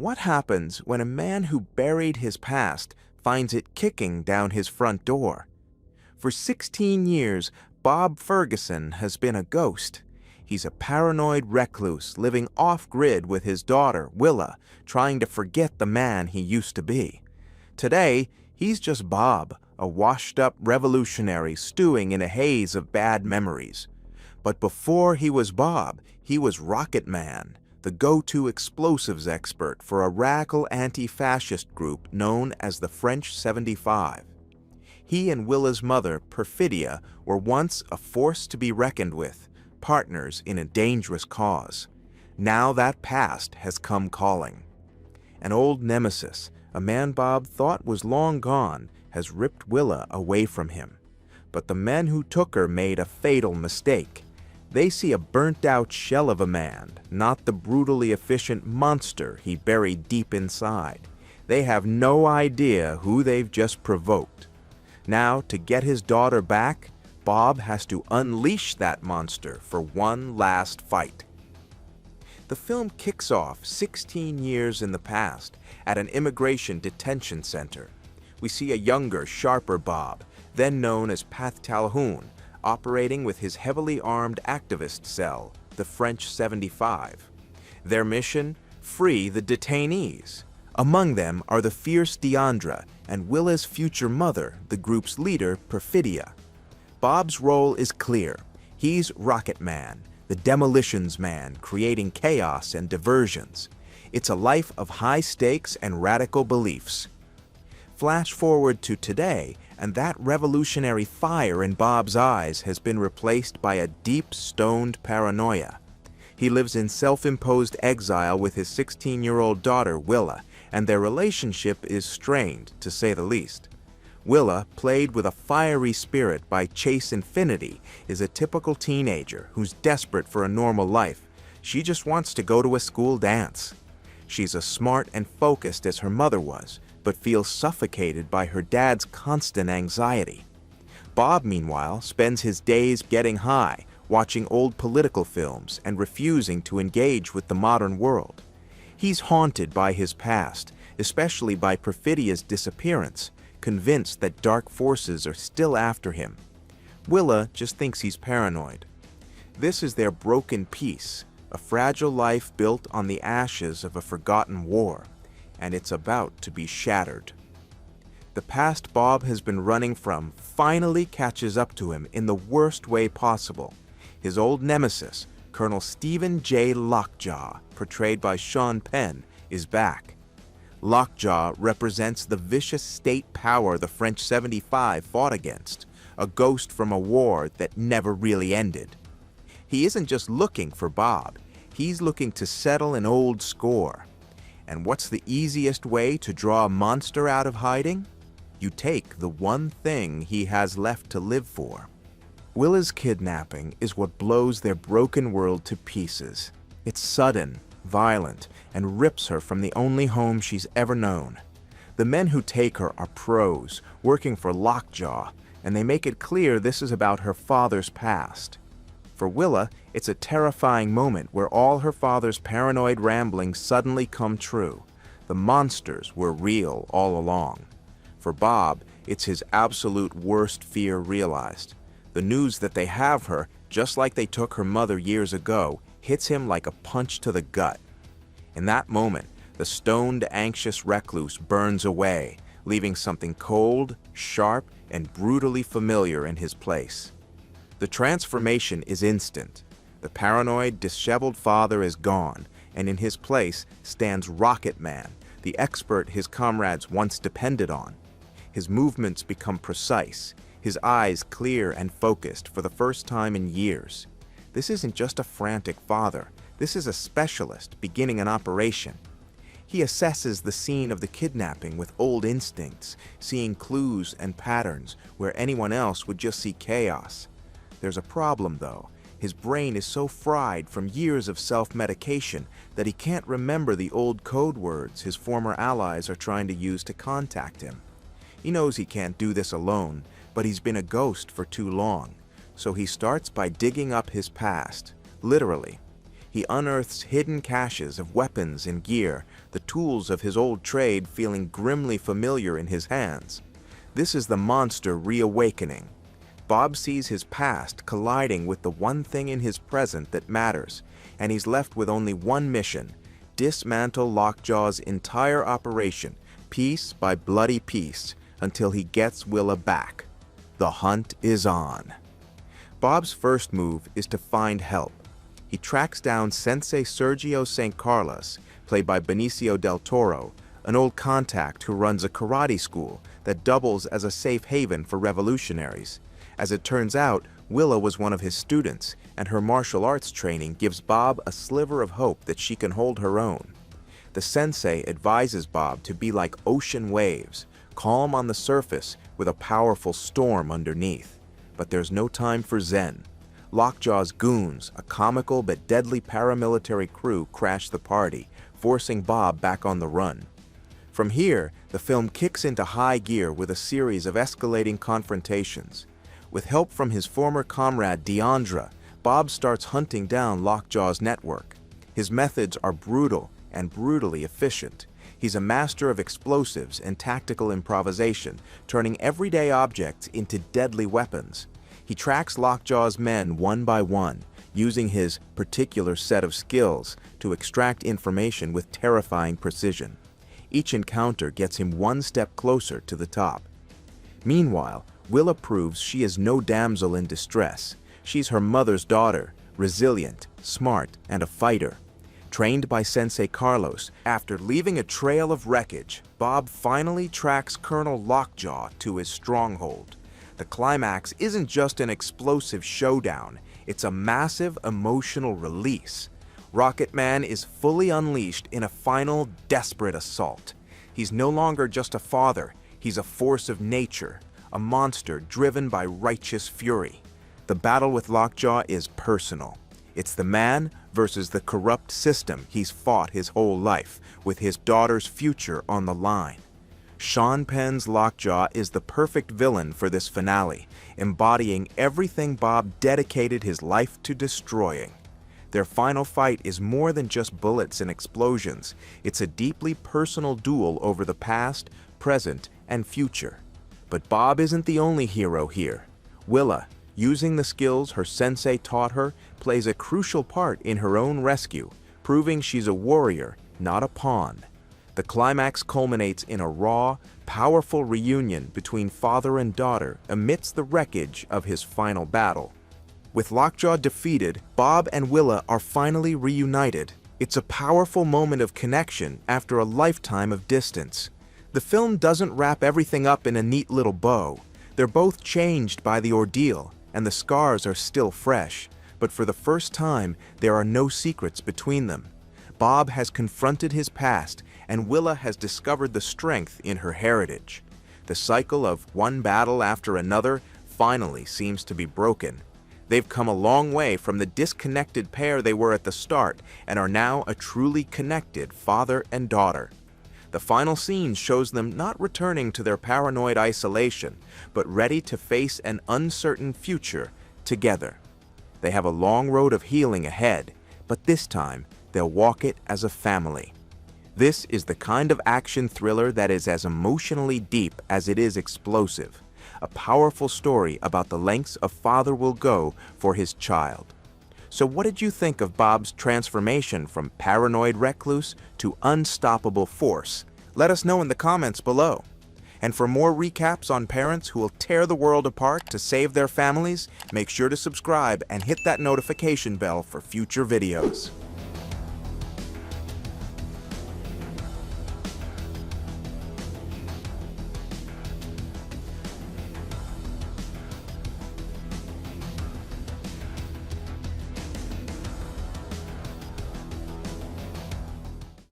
What happens when a man who buried his past finds it kicking down his front door? For 16 years, Bob Ferguson has been a ghost. He's a paranoid recluse living off-grid with his daughter, Willa, trying to forget the man he used to be. Today, he's just Bob, a washed-up revolutionary stewing in a haze of bad memories. But before he was Bob, he was Rocket Man, the go-to explosives expert for a radical anti-fascist group known as the French 75. He and Willa's mother, Perfidia, were once a force to be reckoned with, partners in a dangerous cause. Now that past has come calling. An old nemesis, a man Bob thought was long gone, has ripped Willa away from him. But the men who took her made a fatal mistake. They see a burnt-out shell of a man, not the brutally efficient monster he buried deep inside. They have no idea who they've just provoked. Now, to get his daughter back, Bob has to unleash that monster for one last fight. The film kicks off 16 years in the past at an immigration detention center. We see a younger, sharper Bob, then known as Path Talhoun, operating with his heavily armed activist cell, the French 75. Their mission? Free the detainees. Among them are the fierce Deandra and Willa's future mother, the group's leader, Perfidia. Bob's role is clear. He's Rocket Man, the demolitions man, creating chaos and diversions. It's a life of high stakes and radical beliefs. Flash forward to today, and that revolutionary fire in Bob's eyes has been replaced by a deep, stoned paranoia. He lives in self-imposed exile with his 16-year-old daughter, Willa, and their relationship is strained, to say the least. Willa, played with a fiery spirit by Chase Infinity, is a typical teenager who's desperate for a normal life. She just wants to go to a school dance. She's as smart and focused as her mother was, but feels suffocated by her dad's constant anxiety. Bob, meanwhile, spends his days getting high, watching old political films, and refusing to engage with the modern world. He's haunted by his past, especially by Perfidia's disappearance, convinced that dark forces are still after him. Willa just thinks he's paranoid. This is their broken piece, a fragile life built on the ashes of a forgotten war, and it's about to be shattered. The past Bob has been running from finally catches up to him in the worst way possible. His old nemesis, Colonel Stephen J. Lockjaw, portrayed by Sean Penn, is back. Lockjaw represents the vicious state power the French 75 fought against, a ghost from a war that never really ended. He isn't just looking for Bob, he's looking to settle an old score. And what's the easiest way to draw a monster out of hiding? You take the one thing he has left to live for. Willa's kidnapping is what blows their broken world to pieces. It's sudden, violent, and rips her from the only home she's ever known. The men who take her are pros, working for Lockjaw, and they make it clear this is about her father's past. For Willa, it's a terrifying moment where all her father's paranoid ramblings suddenly come true. The monsters were real all along. For Bob, it's his absolute worst fear realized. The news that they have her, just like they took her mother years ago, hits him like a punch to the gut. In that moment, the stoned, anxious recluse burns away, leaving something cold, sharp, and brutally familiar in his place. The transformation is instant. The paranoid, disheveled father is gone, and in his place stands Rocket Man, the expert his comrades once depended on. His movements become precise, his eyes clear and focused for the first time in years. This isn't just a frantic father. This is a specialist beginning an operation. He assesses the scene of the kidnapping with old instincts, seeing clues and patterns where anyone else would just see chaos. There's a problem, though. His brain is so fried from years of self-medication that he can't remember the old code words his former allies are trying to use to contact him. He knows he can't do this alone, but he's been a ghost for too long. So he starts by digging up his past, literally. He unearths hidden caches of weapons and gear, the tools of his old trade feeling grimly familiar in his hands. This is the monster reawakening. Bob sees his past colliding with the one thing in his present that matters, and he's left with only one mission: dismantle Lockjaw's entire operation, piece by bloody piece, until he gets Willa back. The hunt is on. Bob's first move is to find help. He tracks down Sensei Sergio St. Carlos, played by Benicio del Toro, an old contact who runs a karate school that doubles as a safe haven for revolutionaries. As it turns out, Willa was one of his students, and her martial arts training gives Bob a sliver of hope that she can hold her own. The sensei advises Bob to be like ocean waves, calm on the surface with a powerful storm underneath. But there's no time for zen. Lockjaw's goons, a comical but deadly paramilitary crew, crash the party, forcing Bob back on the run. From here, the film kicks into high gear with a series of escalating confrontations. With help from his former comrade Deandra, Bob starts hunting down Lockjaw's network. His methods are brutal and brutally efficient. He's a master of explosives and tactical improvisation, turning everyday objects into deadly weapons. He tracks Lockjaw's men one by one, using his particular set of skills to extract information with terrifying precision. Each encounter gets him one step closer to the top. Meanwhile, Willa proves she is no damsel in distress. She's her mother's daughter, resilient, smart, and a fighter. Trained by Sensei Carlos, after leaving a trail of wreckage, Bob finally tracks Colonel Lockjaw to his stronghold. The climax isn't just an explosive showdown, it's a massive emotional release. Rocket Man is fully unleashed in a final, desperate assault. He's no longer just a father, he's a force of nature, a monster driven by righteous fury. The battle with Lockjaw is personal. It's the man versus the corrupt system he's fought his whole life, with his daughter's future on the line. Sean Penn's Lockjaw is the perfect villain for this finale, embodying everything Bob dedicated his life to destroying. Their final fight is more than just bullets and explosions. It's a deeply personal duel over the past, present, and future. But Bob isn't the only hero here. Willa, using the skills her sensei taught her, plays a crucial part in her own rescue, proving she's a warrior, not a pawn. The climax culminates in a raw, powerful reunion between father and daughter amidst the wreckage of his final battle. With Lockjaw defeated, Bob and Willa are finally reunited. It's a powerful moment of connection after a lifetime of distance. The film doesn't wrap everything up in a neat little bow. They're both changed by the ordeal, and the scars are still fresh. But for the first time, there are no secrets between them. Bob has confronted his past, and Willa has discovered the strength in her heritage. The cycle of one battle after another finally seems to be broken. They've come a long way from the disconnected pair they were at the start, and are now a truly connected father and daughter. The final scene shows them not returning to their paranoid isolation, but ready to face an uncertain future together. They have a long road of healing ahead, but this time they'll walk it as a family. This is the kind of action thriller that is as emotionally deep as it is explosive. A powerful story about the lengths a father will go for his child. So what did you think of Bob's transformation from paranoid recluse to unstoppable force? Let us know in the comments below. And for more recaps on parents who will tear the world apart to save their families, make sure to subscribe and hit that notification bell for future videos.